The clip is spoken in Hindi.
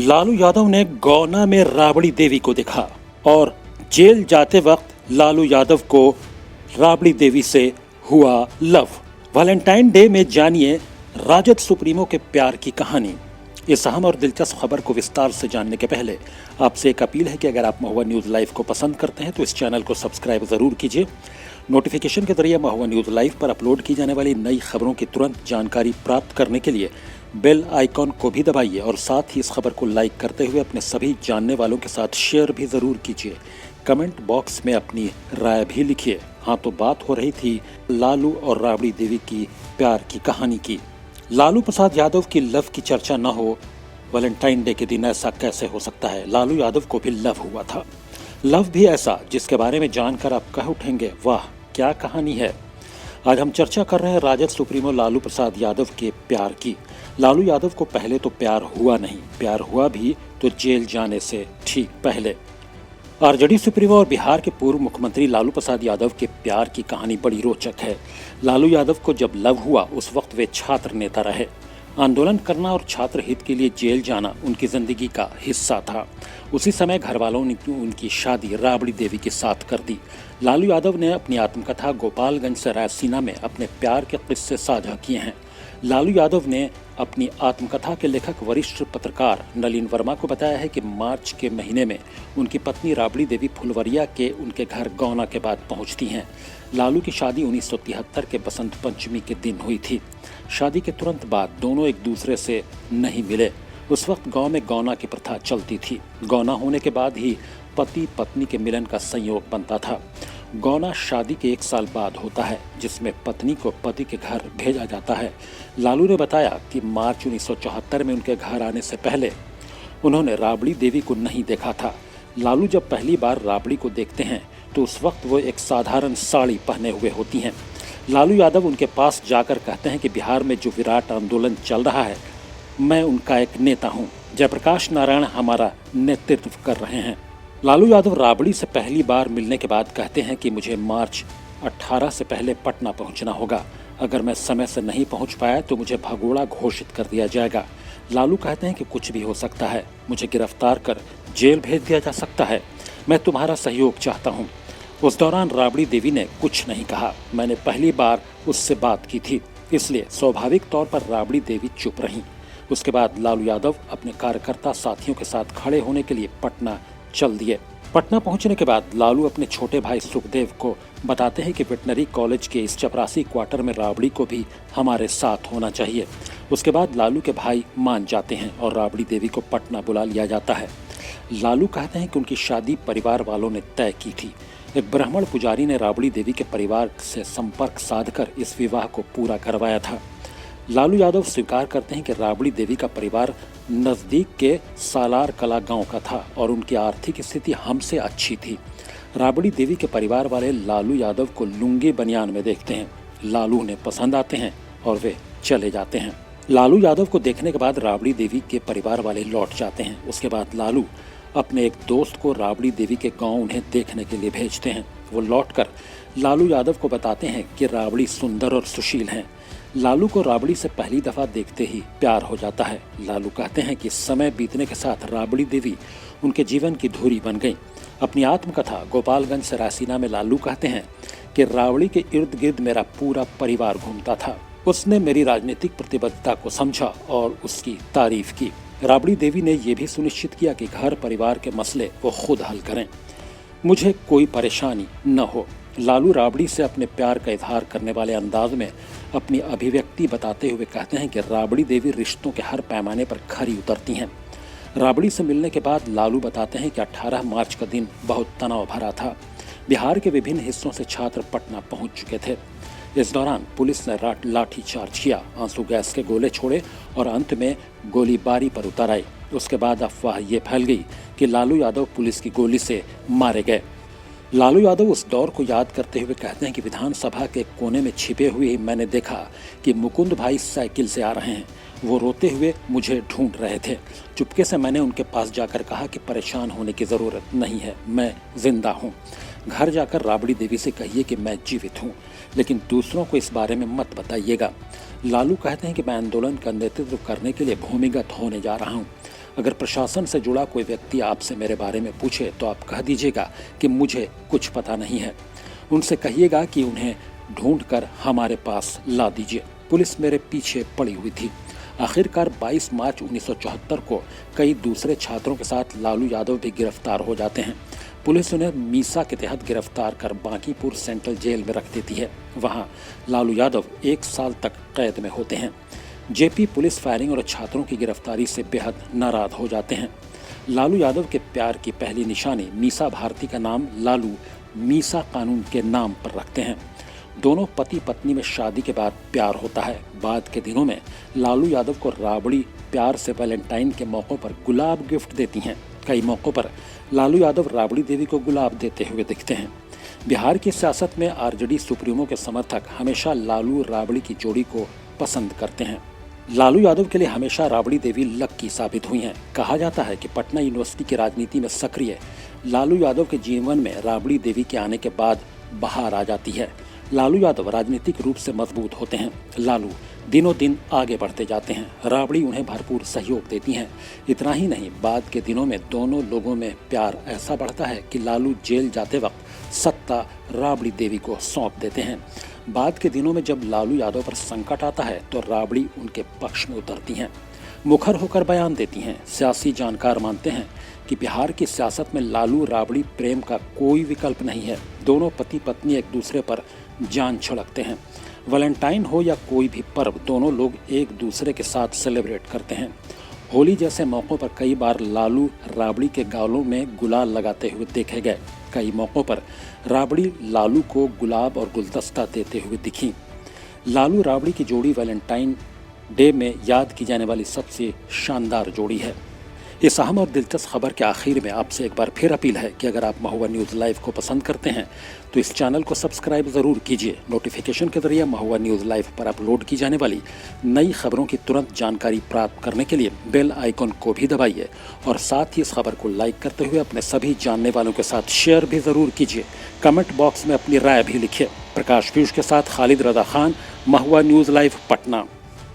लालू यादव ने गौना में राबड़ी देवी को देखा और जेल जाते वक्त लालू यादव को राबड़ी देवी से हुआ लव। वैलेंटाइन डे में जानिए राजद सुप्रीमो के प्यार की कहानी। इस अहम और दिलचस्प खबर को विस्तार से जानने के पहले आपसे एक अपील है कि अगर आप महुआ न्यूज़ लाइव को पसंद करते हैं तो इस चैनल को सब्सक्राइब जरूर कीजिए। नोटिफिकेशन के जरिए महुआ न्यूज़ लाइव पर अपलोड की जाने वाली नई खबरों की तुरंत जानकारी प्राप्त करने के लिए बेल आइकॉन को भी दबाइए और साथ ही इस खबर को लाइक करते हुए अपने सभी जानने वालों के साथ शेयर भी ज़रूर कीजिए। कमेंट बॉक्स में अपनी राय भी लिखिए। हाँ, तो बात हो रही थी लालू और राबड़ी देवी की प्यार की कहानी की। लालू प्रसाद यादव की लव की चर्चा न हो वैलेंटाइन डे के दिन, ऐसा कैसे हो सकता है। लालू यादव को भी लव हुआ था, लव भी ऐसा जिसके बारे में जानकर आप कह उठेंगे वाह क्या कहानी है। आज हम चर्चा कर रहे हैं राजद सुप्रीमो लालू प्रसाद यादव के प्यार की। लालू यादव को पहले तो प्यार हुआ नहीं, प्यार हुआ भी तो जेल जाने से ठीक पहले। आरजेडी सुप्रीमो और बिहार के पूर्व मुख्यमंत्री लालू प्रसाद यादव के प्यार की कहानी बड़ी रोचक है। लालू यादव को जब लव हुआ उस वक्त वे छात्र नेता रहे। आंदोलन करना और छात्र हित के लिए जेल जाना उनकी जिंदगी का हिस्सा था। उसी समय घर वालों ने उनकी शादी राबड़ी देवी के साथ कर दी। लालू यादव ने अपनी आत्मकथा गोपालगंज से रायसीना में अपने प्यार के किस्से साझा किए हैं। लालू यादव ने अपनी आत्मकथा के लेखक वरिष्ठ पत्रकार नलिन वर्मा को बताया है कि मार्च के महीने में उनकी पत्नी राबड़ी देवी फुलवरिया के उनके घर गौना के बाद पहुंचती हैं। लालू की शादी 1973 के बसंत पंचमी के दिन हुई थी। शादी के तुरंत बाद दोनों एक दूसरे से नहीं मिले। उस वक्त गांव में गौना की प्रथा चलती थी। गौना होने के बाद ही पति पत्नी के मिलन का संयोग बनता था। गौना शादी के 1 साल बाद होता है, जिसमें पत्नी को पति के घर भेजा जाता है। लालू ने बताया कि मार्च 1974 में उनके घर आने से पहले उन्होंने राबड़ी देवी को नहीं देखा था। लालू जब पहली बार राबड़ी को देखते हैं तो उस वक्त वो एक साधारण साड़ी पहने हुए होती हैं। लालू यादव उनके पास जाकर कहते हैं कि बिहार में जो विराट आंदोलन चल रहा है, मैं उनका एक नेता हूँ। जयप्रकाश नारायण हमारा नेतृत्व कर रहे हैं। लालू यादव राबड़ी से पहली बार मिलने के बाद कहते हैं कि मुझे मार्च 18 से पहले पटना पहुंचना होगा। अगर मैं समय से नहीं पहुंच पाया तो मुझे भगोड़ा घोषित कर दिया जाएगा। लालू कहते हैं कि कुछ भी हो सकता है, मुझे गिरफ्तार कर जेल भेज दिया जा सकता है। मैं तुम्हारा सहयोग चाहता हूँ। उस दौरान राबड़ी देवी ने कुछ नहीं कहा। मैंने पहली बार उससे बात की थी, इसलिए स्वाभाविक तौर पर राबड़ी देवी चुप रहीं। उसके बाद लालू यादव अपने कार्यकर्ता साथियों के साथ खड़े होने के लिए पटना चल दिए। पटना पहुंचने के बाद लालू अपने छोटे भाई सुखदेव को बताते हैं कि वेटनरी कॉलेज के इस चपरासी क्वार्टर में राबड़ी को भी हमारे साथ होना चाहिए। उसके बाद लालू के भाई मान जाते हैं और राबड़ी देवी को पटना बुला लिया जाता है। लालू कहते हैं कि उनकी शादी परिवार वालों ने तय की थी। एक ब्राह्मण पुजारी ने राबड़ी देवी के परिवार से संपर्क साधकर इस विवाह को पूरा करवाया था। लालू यादव स्वीकार करते हैं कि राबड़ी देवी का परिवार नज़दीक के सालार कला गांव का था और उनकी आर्थिक स्थिति हमसे अच्छी थी। राबड़ी देवी के परिवार वाले लालू यादव को लुंगी बनियान में देखते हैं। लालू उन्हें पसंद आते हैं और वे चले जाते हैं। लालू यादव को देखने के बाद राबड़ी देवी के परिवार वाले लौट जाते हैं। उसके बाद लालू अपने एक दोस्त को राबड़ी देवी के गाँव उन्हें देखने के लिए भेजते हैं। वो लौटकर लालू यादव को बताते हैं कि राबड़ी सुंदर और सुशील हैं। लालू को राबड़ी से पहली दफा देखते ही प्यार हो जाता है। लालू कहते हैं कि समय बीतने के साथ राबड़ी देवी उनके जीवन की धुरी बन गई। अपनी आत्मकथा गोपालगंज से रायसीना में लालू कहते हैं कि राबड़ी के इर्द गिर्द मेरा पूरा परिवार घूमता था। उसने मेरी राजनीतिक प्रतिबद्धता को समझा और उसकी तारीफ की। राबड़ी देवी ने यह भी सुनिश्चित किया कि घर परिवार के मसले वो खुद हल करें, मुझे कोई परेशानी न हो। लालू राबड़ी से अपने प्यार का इजहार करने वाले अंदाज में अपनी अभिव्यक्ति बताते हुए कहते हैं कि राबड़ी देवी रिश्तों के हर पैमाने पर खरी उतरती हैं। राबड़ी से मिलने के बाद लालू बताते हैं कि 18 मार्च का दिन बहुत तनाव भरा था। बिहार के विभिन्न हिस्सों से छात्र पटना पहुंच चुके थे। इस दौरान पुलिस ने लाठी चार्ज किया, आंसू गैस के गोले छोड़े और अंत में गोलीबारी पर उतर आए। उसके बाद अफवाह ये फैल गई कि लालू यादव पुलिस की गोली से मारे गए। लालू यादव उस दौर को याद करते हुए कहते हैं कि विधानसभा के कोने में छिपे हुए मैंने देखा कि मुकुंद भाई साइकिल से आ रहे हैं। वो रोते हुए मुझे ढूंढ रहे थे। चुपके से मैंने उनके पास जाकर कहा कि परेशान होने की ज़रूरत नहीं है, मैं जिंदा हूँ। घर जाकर राबड़ी देवी से कहिए कि मैं जीवित हूँ, लेकिन दूसरों को इस बारे में मत बताइएगा। लालू कहते हैं कि मैं आंदोलन का नेतृत्व करने के लिए भूमिगत होने जा रहा हूँ। अगर प्रशासन से जुड़ा कोई व्यक्ति आपसे मेरे बारे में पूछे तो आप कह दीजिएगा कि मुझे कुछ पता नहीं है। उनसे कहिएगा कि उन्हें ढूंढकर हमारे पास ला दीजिए। पुलिस मेरे पीछे पड़ी हुई थी। आखिरकार 22 मार्च 1974 को कई दूसरे छात्रों के साथ लालू यादव भी गिरफ्तार हो जाते हैं। पुलिस उन्हें मीसा के तहत गिरफ्तार कर बांकीपुर सेंट्रल जेल में रख देती है। वहां लालू यादव 1 साल तक कैद में होते हैं। जेपी पुलिस फायरिंग और छात्रों की गिरफ्तारी से बेहद नाराज हो जाते हैं। लालू यादव के प्यार की पहली निशानी मीसा भारती का नाम लालू मीसा कानून के नाम पर रखते हैं। दोनों पति पत्नी में शादी के बाद प्यार होता है। बाद के दिनों में लालू यादव को राबड़ी प्यार से वैलेंटाइन के मौक़ों पर गुलाब गिफ्ट देती हैं। कई मौक़ों पर लालू यादव राबड़ी देवी को गुलाब देते हुए दिखते हैं। बिहार की सियासत में आरजेडी सुप्रीमो के समर्थक हमेशा लालू राबड़ी की जोड़ी को पसंद करते हैं। लालू यादव के लिए हमेशा राबड़ी देवी लक्की साबित हुई हैं। कहा जाता है कि पटना यूनिवर्सिटी की राजनीति में सक्रिय लालू यादव के जीवन में राबड़ी देवी के आने के बाद बहार आ जाती है। लालू यादव राजनीतिक रूप से मजबूत होते हैं। लालू दिनों दिन आगे बढ़ते जाते हैं। राबड़ी उन्हें भरपूर सहयोग देती हैं। इतना ही नहीं, बाद के दिनों में दोनों लोगों में प्यार ऐसा बढ़ता है कि लालू जेल जाते वक्त सत्ता राबड़ी देवी को सौंप देते हैं। बाद के दिनों में जब लालू यादव पर संकट आता है तो राबड़ी उनके पक्ष में उतरती हैं, मुखर होकर बयान देती हैं। सियासी जानकार मानते हैं कि बिहार की सियासत में लालू राबड़ी प्रेम का कोई विकल्प नहीं है। दोनों पति पत्नी एक दूसरे पर जान छिड़कते हैं। वैलेंटाइन हो या कोई भी पर्व, दोनों लोग एक दूसरे के साथ सेलिब्रेट करते हैं। होली जैसे मौक़ों पर कई बार लालू राबड़ी के गालों में गुलाल लगाते हुए देखे गए। कई मौक़ों पर राबड़ी लालू को गुलाब और गुलदस्ता देते हुए दिखी। लालू राबड़ी की जोड़ी वैलेंटाइन डे में याद की जाने वाली सबसे शानदार जोड़ी है। इस अहम और दिलचस्प खबर के आखिर में आपसे एक बार फिर अपील है कि अगर आप महुआ न्यूज़ लाइव को पसंद करते हैं तो इस चैनल को सब्सक्राइब ज़रूर कीजिए। नोटिफिकेशन के जरिए महुआ न्यूज़ लाइव पर अपलोड की जाने वाली नई खबरों की तुरंत जानकारी प्राप्त करने के लिए बेल आइकन को भी दबाइए और साथ ही इस खबर को लाइक करते हुए अपने सभी जानने वालों के साथ शेयर भी ज़रूर कीजिए। कमेंट बॉक्स में अपनी राय भी लिखिए। प्रकाश पीयूष के साथ खालिद रजा खान, महुआ न्यूज़ लाइव, पटना।